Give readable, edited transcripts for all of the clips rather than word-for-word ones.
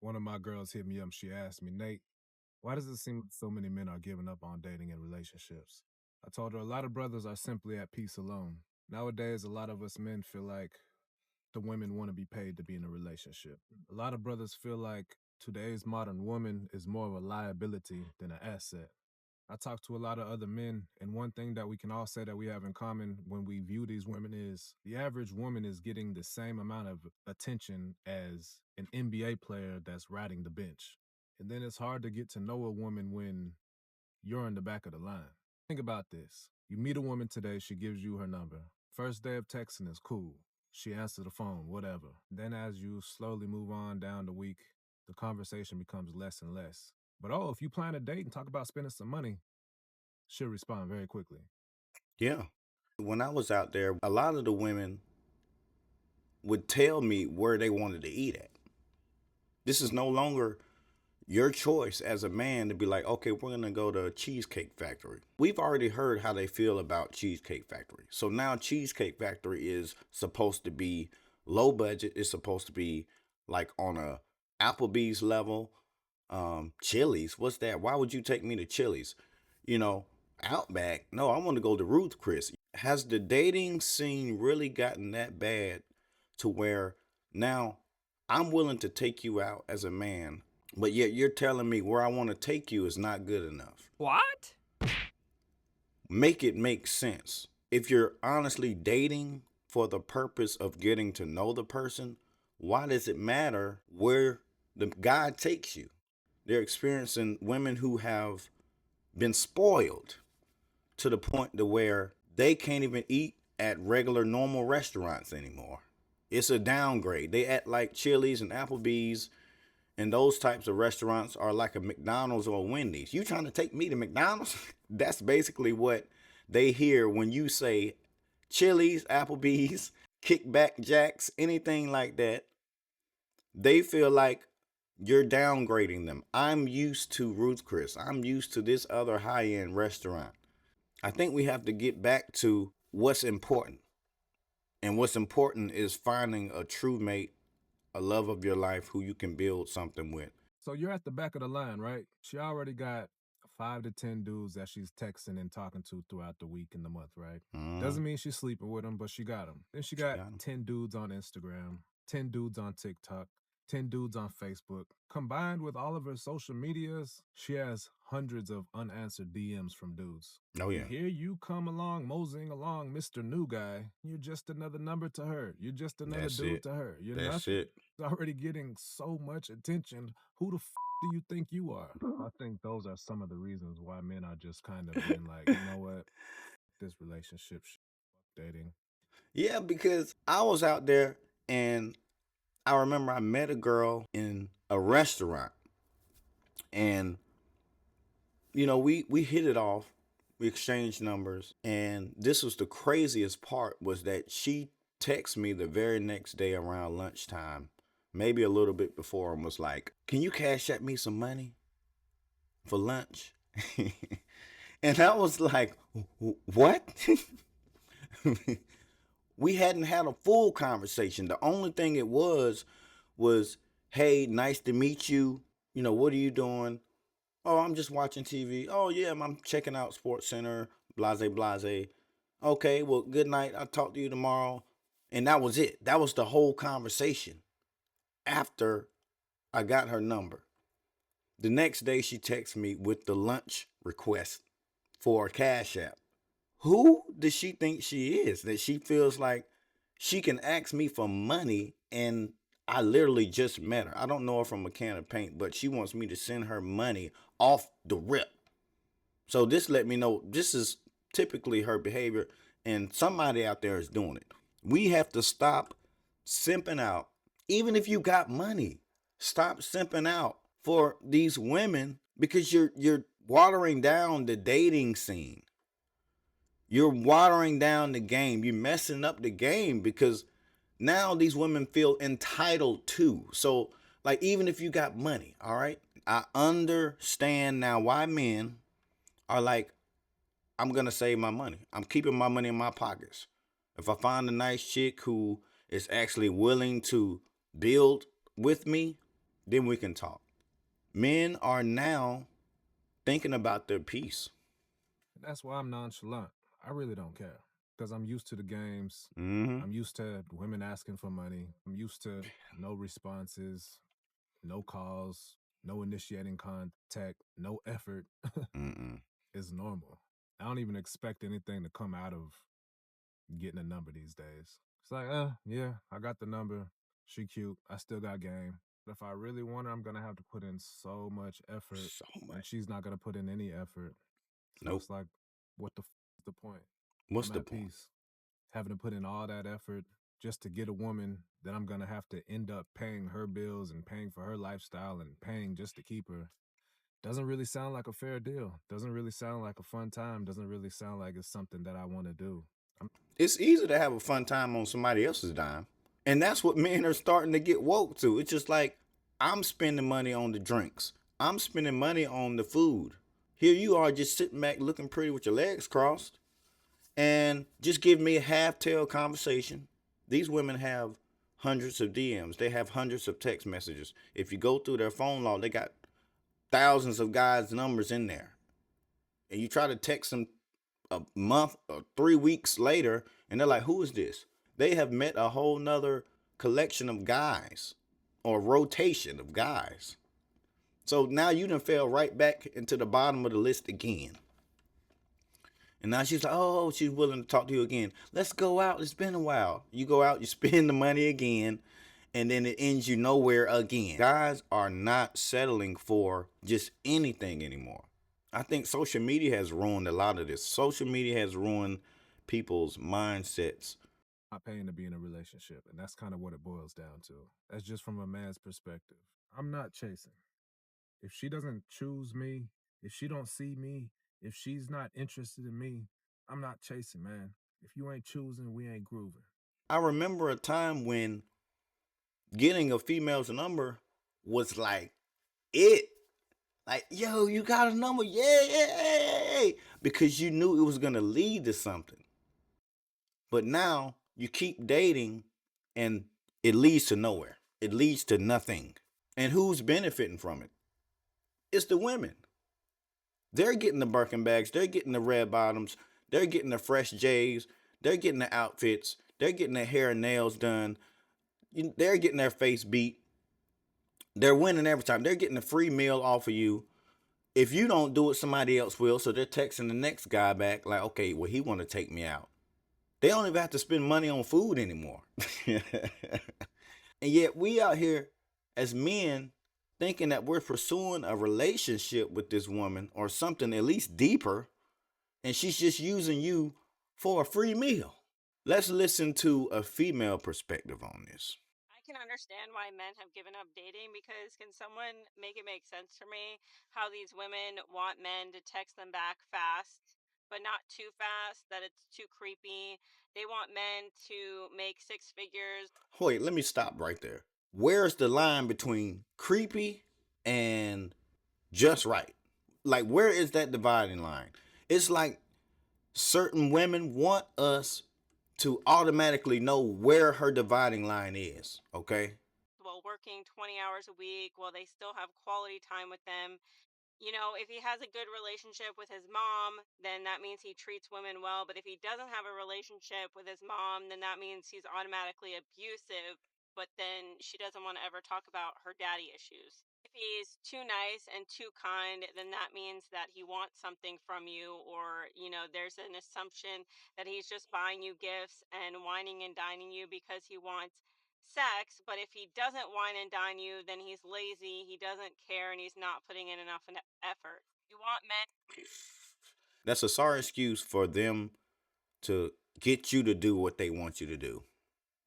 One of my girls hit me up. She asked me, Nate, why does it seem like so many men are giving up on dating and relationships? I told her a lot of brothers are simply at peace alone. Nowadays, a lot of us men feel like the women want to be paid to be in a relationship. A lot of brothers feel like today's modern woman is more of a liability than an asset. I talk to a lot of other men, and one thing that we can all say that we have in common when we view these women is the average woman is getting the same amount of attention as an NBA player that's riding the bench. And then it's hard to get to know a woman when you're in the back of the line. Think about this. You meet a woman today, she gives you her number. First day of texting is cool. She answers the phone, whatever. Then as you slowly move on down the week, the conversation becomes less and less. But oh, if you plan a date and talk about spending some money, she'll respond very quickly. Yeah. When I was out there, a lot of the women would tell me where they wanted to eat at. This is no longer your choice as a man to be like, okay, we're going to go to Cheesecake Factory. We've already heard how they feel about Cheesecake Factory. So now Cheesecake Factory is supposed to be low budget. It's supposed to be like on a Applebee's level. Chili's, what's that? Why would you take me to Chili's? You know, Outback. No, I want to go to Ruth Chris. Has the dating scene really gotten that bad to where now I'm willing to take you out as a man, but yet you're telling me where I want to take you is not good enough? What? Make it make sense. If you're honestly dating for the purpose of getting to know the person, why does it matter where the guy takes you? They're experiencing women who have been spoiled to the point to where they can't even eat at regular normal restaurants anymore. It's a downgrade. They act like Chili's and Applebee's and those types of restaurants are like a McDonald's or a Wendy's. You trying to take me to McDonald's? That's basically what they hear when you say Chili's, Applebee's, Kickback Jacks, anything like that. They feel like you're downgrading them. I'm used to Ruth's Chris. I'm used to this other high-end restaurant. I think we have to get back to what's important. And what's important is finding a true mate, a love of your life who you can build something with. So you're at the back of the line, right? She already got 5 to 10 dudes that she's texting and talking to throughout the week and the month, right? Doesn't mean she's sleeping with them, but she got them. Then she got Got 'em. 10 dudes on Instagram, 10 dudes on TikTok, 10 dudes on Facebook. Combined with all of her social medias, she has hundreds of unanswered DMs from dudes. Oh yeah. Here you come along, moseying along, Mr. New Guy. You're just another number to her. You're just another That's dude it. to her. You're That's nothing. it. Already getting so much attention. Who the do you think you are? I think those are some of the reasons why men are just kind of being like, you know what, this relationship, dating. Yeah, because I was out there and I remember I met a girl in a restaurant and we hit it off. We exchanged numbers and this was the craziest part was that she texted me the very next day around lunchtime, maybe a little bit before, and was like, "Can you cash at me some money for lunch?" And I was like, "What?" We hadn't had a full conversation. The only thing it was, "Hey, nice to meet you. What are you doing?" "Oh, I'm just watching TV." "Oh, yeah, I'm checking out Sports Center, blase blase." "Okay, well, good night. I'll talk to you tomorrow." And that was it. That was the whole conversation after I got her number. The next day she texts me with the lunch request for a Cash App. Who does she think she is? That she feels like she can ask me for money and I literally just met her. I don't know her from a can of paint, but she wants me to send her money off the rip. So this let me know this is typically her behavior and somebody out there is doing it. We have to stop simping out. Even if you got money, stop simping out for these women because you're watering down the dating scene. You're watering down the game. You're messing up the game because now these women feel entitled to. So, like, even if you got money, all right, I understand now why men are like, I'm going to save my money. I'm keeping my money in my pockets. If I find a nice chick who is actually willing to build with me, Then we can talk. Men are now thinking about their peace. And that's why I'm nonchalant. I really don't care because I'm used to the games. Mm-hmm. I'm used to women asking for money. I'm used to no responses, no calls, no initiating contact, no effort. Mm-mm. Is normal. I don't even expect anything to come out of getting a number these days. It's like, yeah, I got the number. She cute. I still got game. But if I really want her, I'm gonna have to put in so much effort, So and much. she's not gonna put in any effort. So Nope. it's like, what is the point? What's I'm the at point? peace. Having to put in all that effort just to get a woman that I'm gonna have to end up paying her bills and paying for her lifestyle and paying just to keep her doesn't really sound like a fair deal. Doesn't really sound like a fun time. Doesn't really sound like it's something that I want to do. I'm It's easy to have a fun time on somebody else's dime. And that's what men are starting to get woke to. It's just like, I'm spending money on the drinks. I'm spending money on the food. Here you are just sitting back looking pretty with your legs crossed and just give me a half tail conversation. These women have hundreds of DMs. They have hundreds of text messages. If you go through their phone log, they got thousands of guys' numbers in there. And you try to text them a month or 3 weeks later, and they're like, who is this? They have met a whole nother collection of guys or rotation of guys. So now you done fell right back into the bottom of the list again. And now she's like, oh, she's willing to talk to you again. Let's go out. It's been a while. You go out, you spend the money again, and then it ends you nowhere again. Guys are not settling for just anything anymore. I think social media has ruined a lot of this. Social media has ruined people's mindsets. not paying to be in a relationship. And that's kind of what it boils down to. That's just from a man's perspective. I'm not chasing. If she doesn't choose me, if she don't see me, if she's not interested in me, I'm not chasing, man. If you ain't choosing, we ain't grooving. I remember a time when getting a female's number was like it. Like, yo, you got a number? Yeah. Because you knew it was going to lead to something. But now you keep dating and it leads to nowhere. It leads to nothing. And who's benefiting from it? It's the women. They're getting the Birkin bags, they're getting the red bottoms, they're getting the fresh J's, they're getting the outfits, they're getting their hair and nails done, they're getting their face beat. They're winning every time. They're getting a free meal off of you. If you don't do it, somebody else will. So they're texting the next guy back like, okay, well, he want to take me out. They don't even have to spend money on food anymore. And yet we out here as men thinking that we're pursuing a relationship with this woman or something at least deeper, and she's just using you for a free meal. Let's listen to a female perspective on this. I can understand why men have given up dating because can someone make it make sense for me how these women want men to text them back fast, but not too fast, that it's too creepy. They want men to make six figures. Wait, let me stop right there. Where's the line between creepy and just right? Like, where is that dividing line? It's like certain women want us to automatically know where her dividing line is, okay? While working 20 hours a week, while they still have quality time with them. If he has a good relationship with his mom, then that means he treats women well. But if he doesn't have a relationship with his mom, then that means he's automatically abusive. But then she doesn't want to ever talk about her daddy issues. If he's too nice and too kind, then that means that he wants something from you, or, there's an assumption that he's just buying you gifts and wining and dining you because he wants sex. But if he doesn't wine and dine you, then he's lazy, he doesn't care, and he's not putting in enough effort. You want men That's a sorry excuse for them to get you to do what they want you to do,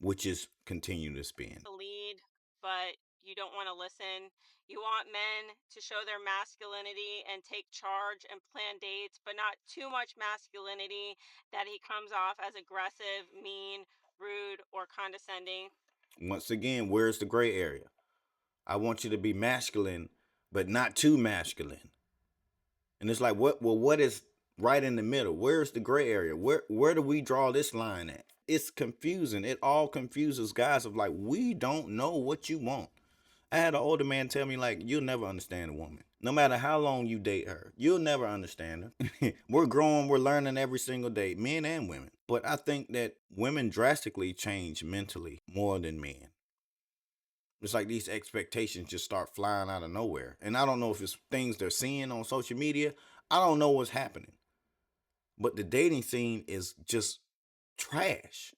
which is continue to spend. to lead, but you don't want to listen. You want men to show their masculinity and take charge and plan dates, but not too much masculinity that he comes off as aggressive, mean, rude, or condescending. Once again, where's the gray area? I want you to be masculine, but not too masculine. And it's like, what is right in the middle? Where's the gray area? Where do we draw this line at? It's confusing. It all confuses guys of like, we don't know what you want. I had an older man tell me, like, you'll never understand a woman. No matter how long you date her, you'll never understand her. We're growing, we're learning every single day, men and women. But I think that women drastically change mentally more than men. It's like these expectations just start flying out of nowhere. And I don't know if it's things they're seeing on social media. I don't know what's happening. But the dating scene is just trash.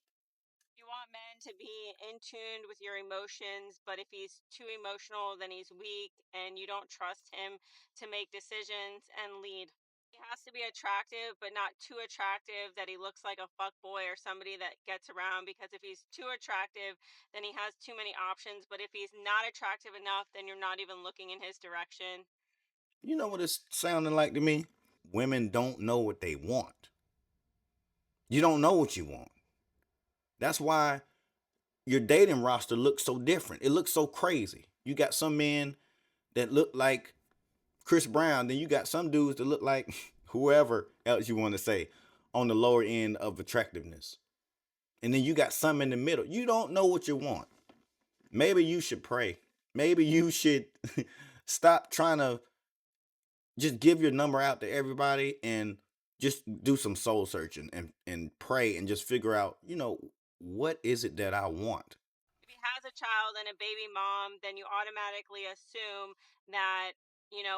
You want men to be in tune with your emotions, but if he's too emotional, then he's weak and you don't trust him to make decisions and lead. He has to be attractive, but not too attractive that he looks like a fuck boy or somebody that gets around. Because if he's too attractive, then he has too many options. But if he's not attractive enough, then you're not even looking in his direction. You know what it's sounding like to me? Women don't know what they want. You don't know what you want. That's why your dating roster looks so different. It looks so crazy. You got some men that look like Chris Brown, then you got some dudes that look like whoever else you want to say on the lower end of attractiveness. And then you got some in the middle. You don't know what you want. Maybe you should pray. Maybe you should stop trying to just give your number out to everybody and just do some soul searching and pray and just figure out, what is it that I want? If he has a child and a baby mom, then you automatically assume that,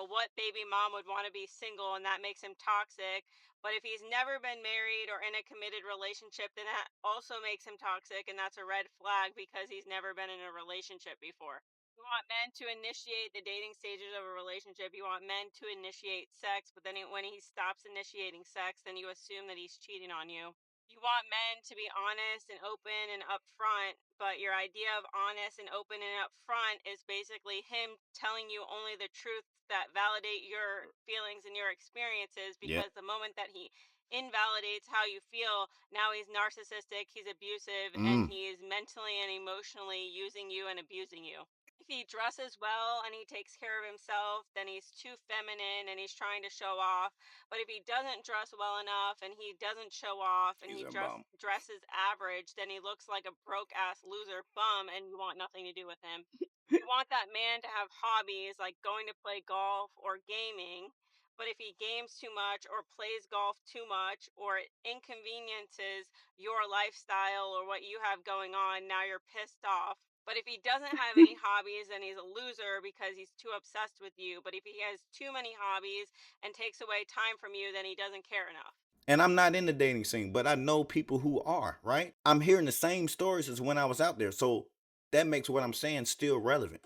what baby mom would want to be single and that makes him toxic. But if he's never been married or in a committed relationship, then that also makes him toxic. And that's a red flag because he's never been in a relationship before. You want men to initiate the dating stages of a relationship. You want men to initiate sex, but then when he stops initiating sex, then you assume that he's cheating on you. You want men to be honest and open and upfront, but your idea of honest and open and upfront is basically him telling you only the truth that validate your feelings and your experiences, Yep. because the moment that he invalidates how you feel, now he's narcissistic, he's abusive, and Mm. he's mentally and emotionally using you and abusing you. If he dresses well and he takes care of himself, then he's too feminine and he's trying to show off. But if he doesn't dress well enough and he doesn't show off and He's he a bum. dresses average, then he looks like a broke ass loser bum and you want nothing to do with him. You want that man to have hobbies like going to play golf or gaming. But if he games too much or plays golf too much or it inconveniences your lifestyle or what you have going on, now you're pissed off. But if he doesn't have any hobbies, then he's a loser because he's too obsessed with you. But if he has too many hobbies and takes away time from you, then he doesn't care enough. And I'm not in the dating scene, but I know people who are, right? I'm hearing the same stories as when I was out there. So that makes what I'm saying still relevant.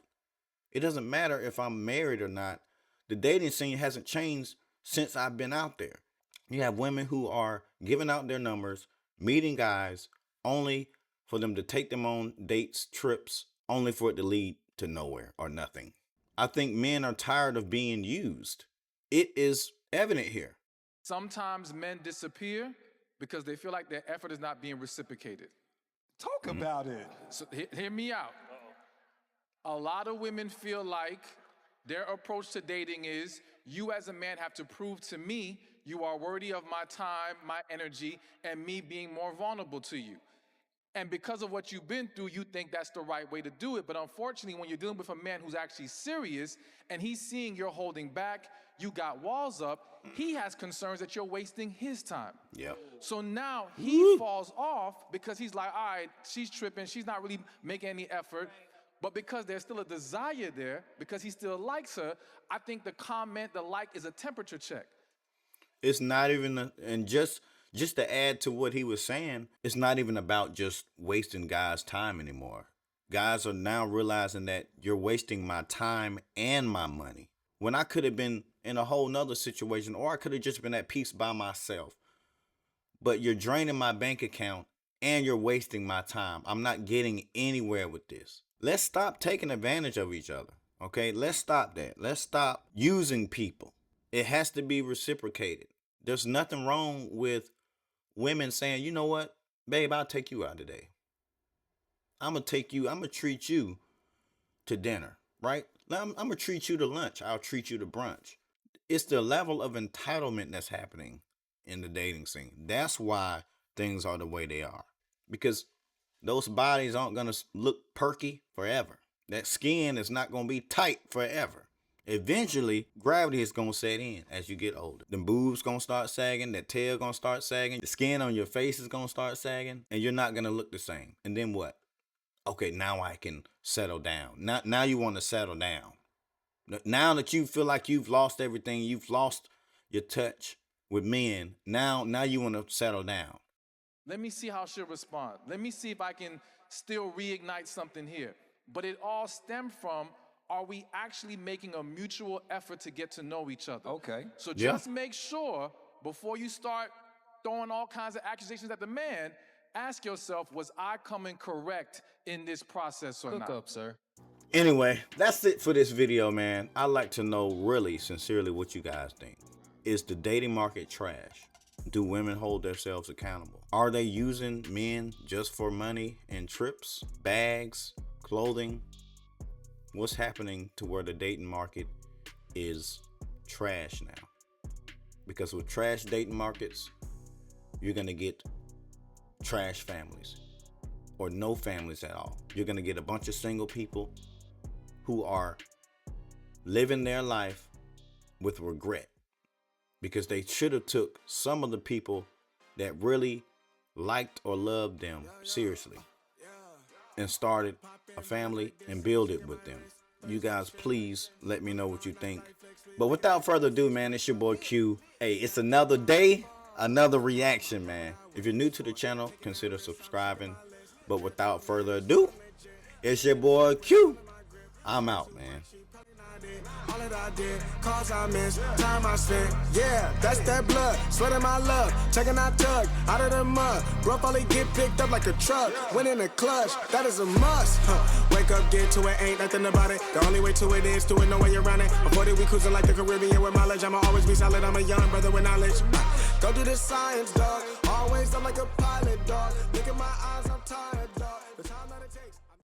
It doesn't matter if I'm married or not. The dating scene hasn't changed since I've been out there. You have women who are giving out their numbers, meeting guys, only for them to take them on dates, trips, only for it to lead to nowhere or nothing. I think men are tired of being used. It is evident here. Sometimes men disappear because they feel like their effort is not being reciprocated. Talk about it. So hear me out. A lot of women feel like their approach to dating is you as a man have to prove to me you are worthy of my time, my energy, and me being more vulnerable to you. And because of what you've been through, you think that's the right way to do it. But unfortunately, when you're dealing with a man who's actually serious and he's seeing you're holding back, you got walls up, he has concerns that you're wasting his time. Yep. So now he falls off because he's like, all right, she's tripping, she's not really making any effort. But because there's still a desire there, because he still likes her, I think the comment, the like is a temperature check. It's not even and just to add to what he was saying, it's not even about just wasting guys' time anymore. Guys are now realizing that you're wasting my time and my money. When I could have been in a whole nother situation, or I could have just been at peace by myself. But you're draining my bank account and you're wasting my time. I'm not getting anywhere with this. Let's stop taking advantage of each other. Okay, let's stop that. Let's stop using people. It has to be reciprocated. There's nothing wrong with women saying, you know what, babe, I'll take you out today. I'm going to treat you to dinner, right? I'm going to treat you to lunch. I'll treat you to brunch. It's the level of entitlement that's happening in the dating scene. That's why things are the way they are. Because those bodies aren't going to look perky forever. That skin is not going to be tight forever. Eventually, gravity is going to set in as you get older. The boobs going to start sagging, that tail going to start sagging, the skin on your face is going to start sagging, and you're not going to look the same. And then what? Okay, now I can settle down. Now you want to settle down. Now that you feel like you've lost everything, you've lost your touch with men, now you want to settle down. Let me see how she'll respond. Let me see if I can still reignite something here. But it all stemmed from, are we actually making a mutual effort to get to know each other? Okay. So just make sure before you start throwing all kinds of accusations at the man, ask yourself, was I coming correct in this process or not? Cook up, sir. Anyway, that's it for this video, man. I'd like to know really sincerely what you guys think. Is the dating market trash? Do women hold themselves accountable? Are they using men just for money and trips, bags, clothing? What's happening to where the dating market is trash now? Because with trash dating markets, you're gonna get trash families or no families at all. You're gonna get a bunch of single people who are living their life with regret because they should have took some of the people that really liked or loved them seriously and started a family and build it with them. You guys, please let me know what you think. But without further ado, man, it's your boy Q. Hey, it's another day, another reaction, man. If you're new to the channel, consider subscribing. But without further ado, it's your boy Q. I'm out, man. All that I did, cause I missed, time I spent. Yeah, that's that blood, sweating my love, checking out tug, out of the mud. Bro, probably get picked up like a truck, winning the clutch, that is a must. Wake up, get to it, ain't nothing about it. The only way to it is to it, no way around it. Before that we cruising like the Caribbean with mileage. I'ma always be solid, I'm a young brother with knowledge. Go do the science, dog, always up like a pilot, dog. Look at my eyes.